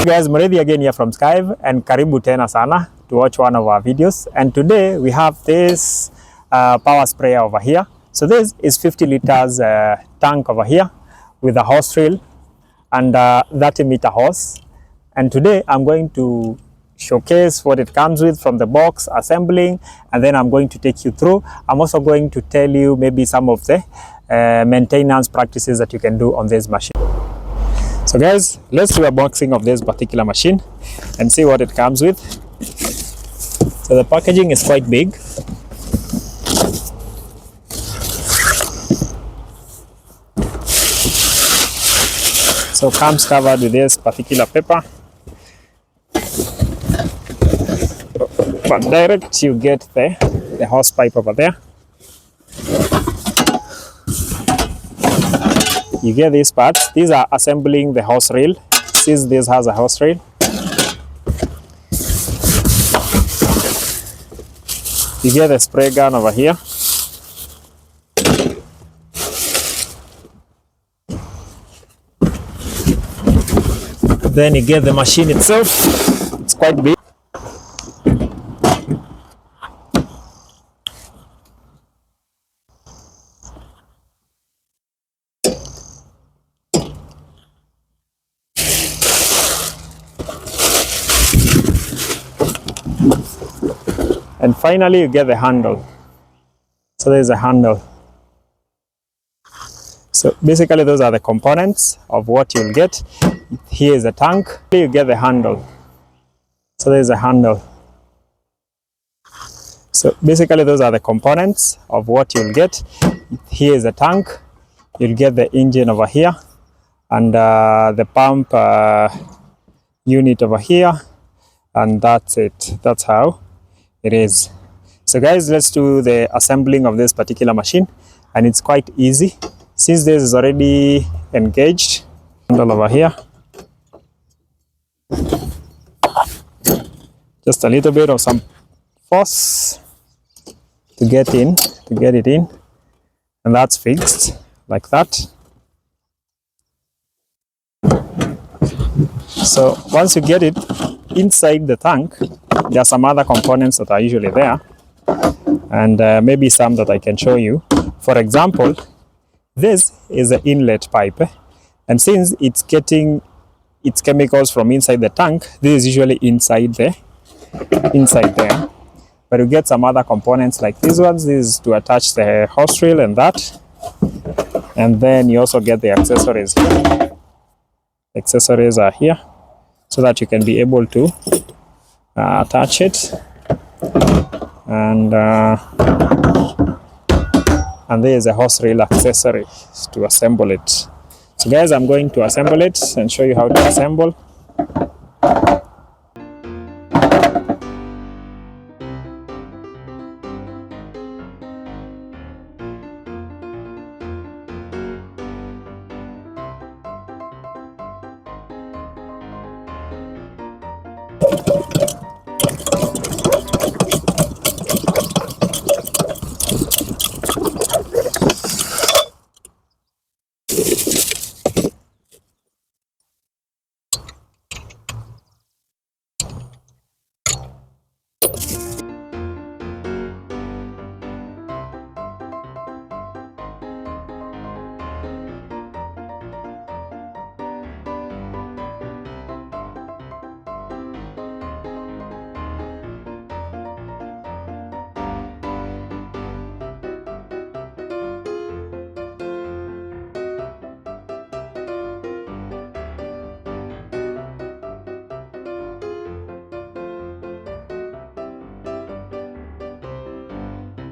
Hey guys, Muredi again here from Skywave, and karibu tena sana to watch one of our videos. And today we have this power sprayer over here. So this is 50 liters tank over here with a hose reel and 30-meter hose. And today I'm going to showcase what it comes with from the box, assembling, and then I'm going to take you through. I'm also going to tell you maybe some of the maintenance practices that you can do on this machine. So guys, let's do a unboxing of this particular machine and see what it comes with. So the packaging is quite big. So comes covered with this particular paper. But direct you get the hose pipe over there. You get these parts. These are assembling the hose reel. Since this has a hose reel. You get the spray gun over here. Then you get the machine itself. It's quite big. And finally, you get the handle. So there's a handle. So basically, those are the components of what you'll get. Here is the tank. You get the handle. So there's a handle. So basically, those are the components of what you'll get. Here is the tank. You'll get the engine over here, and the pump unit over here, and that's it. That's how it is. So guys, let's do the assembling of this particular machine, and it's quite easy since this is already engaged. Handle over here, just a little bit of some force to get it in, and that's fixed like that. So once you get it inside the tank, there are some other components that are usually there, and maybe some that I can show you. For example, this is the inlet pipe, and since it's getting its chemicals from inside the tank, this is usually inside there. But you get some other components like these ones. This is to attach the hose reel and that, and then you also get the accessories here. Accessories are here so that you can be able to attach it, and there is a hose reel accessory to assemble it. So guys, I'm going to assemble it and show you how to assemble.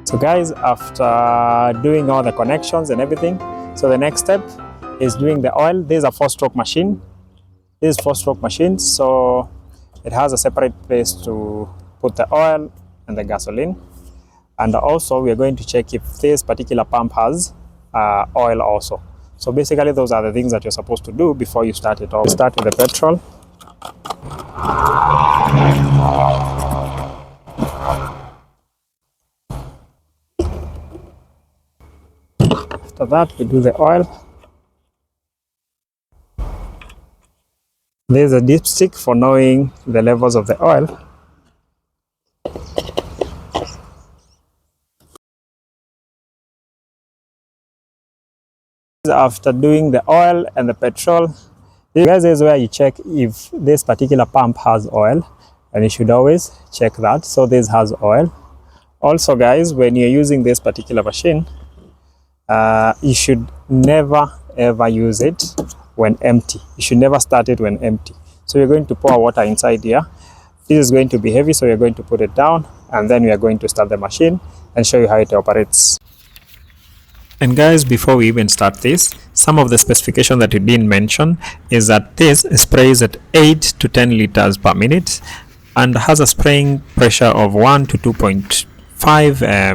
So guys, after doing all the connections and everything, so the next step is doing the oil. This is a 4-stroke machine. This is 4-stroke machine, so it has a separate place to put the oil and the gasoline. And also we are going to check if this particular pump has oil also. So basically those are the things that you're supposed to do before you start it off. Start with the petrol. After that, we do the oil. There's a dipstick for knowing the levels of the oil. After doing the oil and the petrol, this is where you check if this particular pump has oil, and you should always check that. So this has oil. Also guys, when you're using this particular machine, you should never ever use it when empty. You should never start it when empty. So you're going to pour water inside here. This is going to be heavy, so you're going to put it down, and then we are going to start the machine and show you how it operates. And guys, before we even start this, some of the specification that we didn't mention is that this sprays at 8 to 10 liters per minute and has a spraying pressure of 1 to 2.5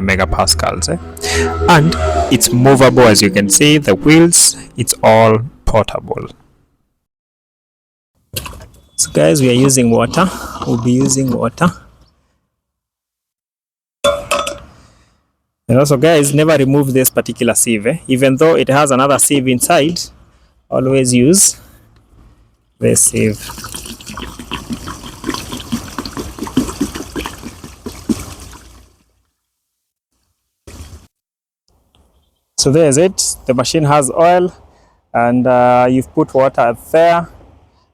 megapascals. And it's movable, as you can see. The wheels, it's all portable. So guys, we are using water. We'll be using water. And also guys, never remove this particular sieve. Even though it has another sieve inside, always use this sieve. So there's it. The machine has oil, and you've put water there,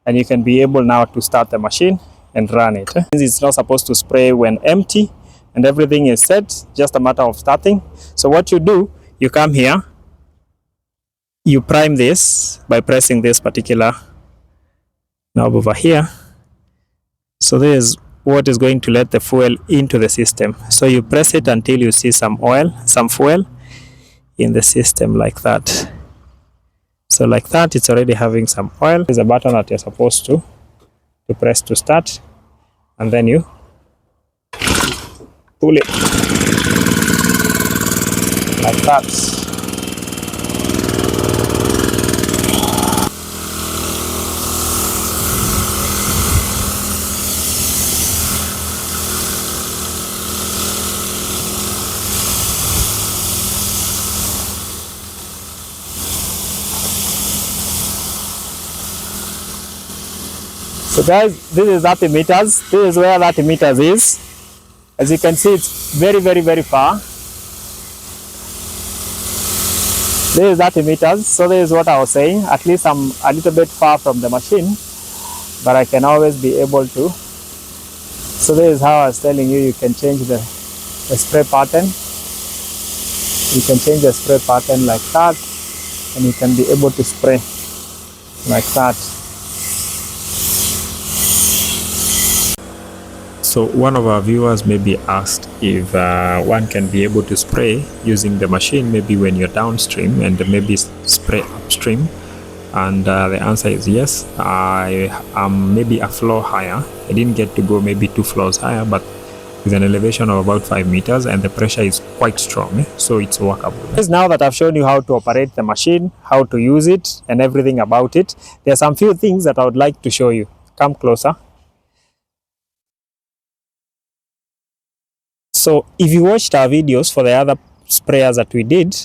and you can be able now to start the machine and run it. It's not supposed to spray when empty, and everything is set, just a matter of starting. So what you do, you come here, you prime this by pressing this particular knob over here. So this is what is going to let the fuel into the system. So you press it until you see some oil, some fuel in the system, like that. So like that, it's already having some oil. There's a button that you're supposed to press to start, and then you pull it like that. So guys, this is 30 meters. This is where 30 meters is. As you can see, it's very, very, very far. This is 30 meters. So this is what I was saying. At least I'm a little bit far from the machine, but I can always be able to. So this is how I was telling you, you can change the spray pattern. You can change the spray pattern like that, and you can be able to spray like that. So one of our viewers maybe asked if one can be able to spray using the machine, maybe when you're downstream, and maybe spray upstream. And the answer is yes. I am maybe a floor higher. I didn't get to go maybe 2 floors higher, but with an elevation of about 5 meters, and the pressure is quite strong, so it's workable. Now that I've shown you how to operate the machine, how to use it, and everything about it, there are some few things that I would like to show you. Come closer. So if you watched our videos for the other sprayers that we did,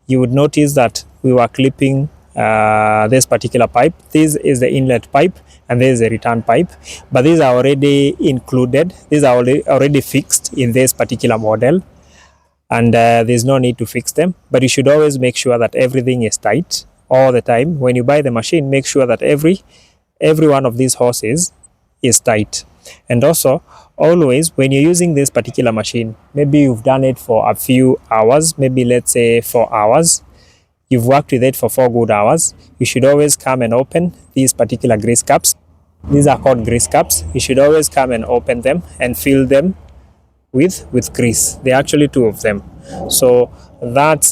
you would notice that we were clipping this particular pipe. This is the inlet pipe, and this is the return pipe, but these are already included. These are already fixed in this particular model, and there's no need to fix them. But you should always make sure that everything is tight all the time. When you buy the machine, make sure that every one of these hoses is tight. And also, always when you're using this particular machine, maybe you've done it for a few hours, maybe let's say 4 hours, you've worked with it for 4 good hours, you should always come and open these particular grease caps. These are called grease caps. You should always come and open them and fill them with grease. There are actually 2 of them. So that's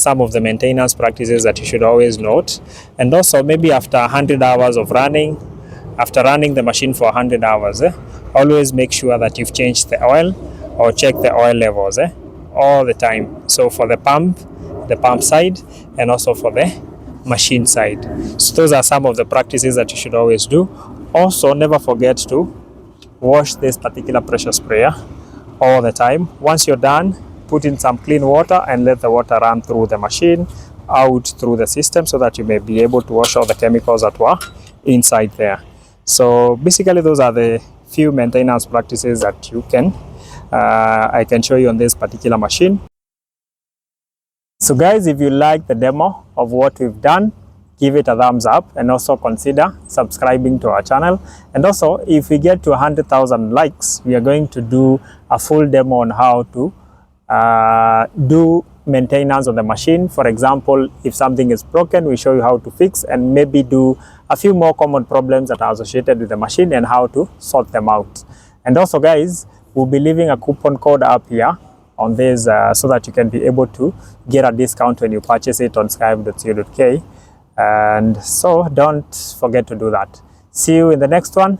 some of the maintenance practices that you should always note. And also, maybe after 100 hours of running, after running the machine for 100 hours, always make sure that you've changed the oil or check the oil levels all the time. So for the pump side, and also for the machine side. So those are some of the practices that you should always do. Also, never forget to wash this particular pressure sprayer all the time. Once you're done, put in some clean water and let the water run through the machine, out through the system, so that you may be able to wash all the chemicals that were inside there. So basically those are the few maintenance practices that you can I can show you on this particular machine. So guys, if you like the demo of what we've done, give it a thumbs up and also consider subscribing to our channel. And also, if we get to 100,000 likes, we are going to do a full demo on how to do maintenance on the machine. For example, if something is broken, we show you how to fix and maybe do a few more common problems that are associated with the machine and how to sort them out. And also guys, we'll be leaving a coupon code up here on this so that you can be able to get a discount when you purchase it on skywave.co.ke. And so don't forget to do that. See you in the next one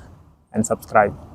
and subscribe.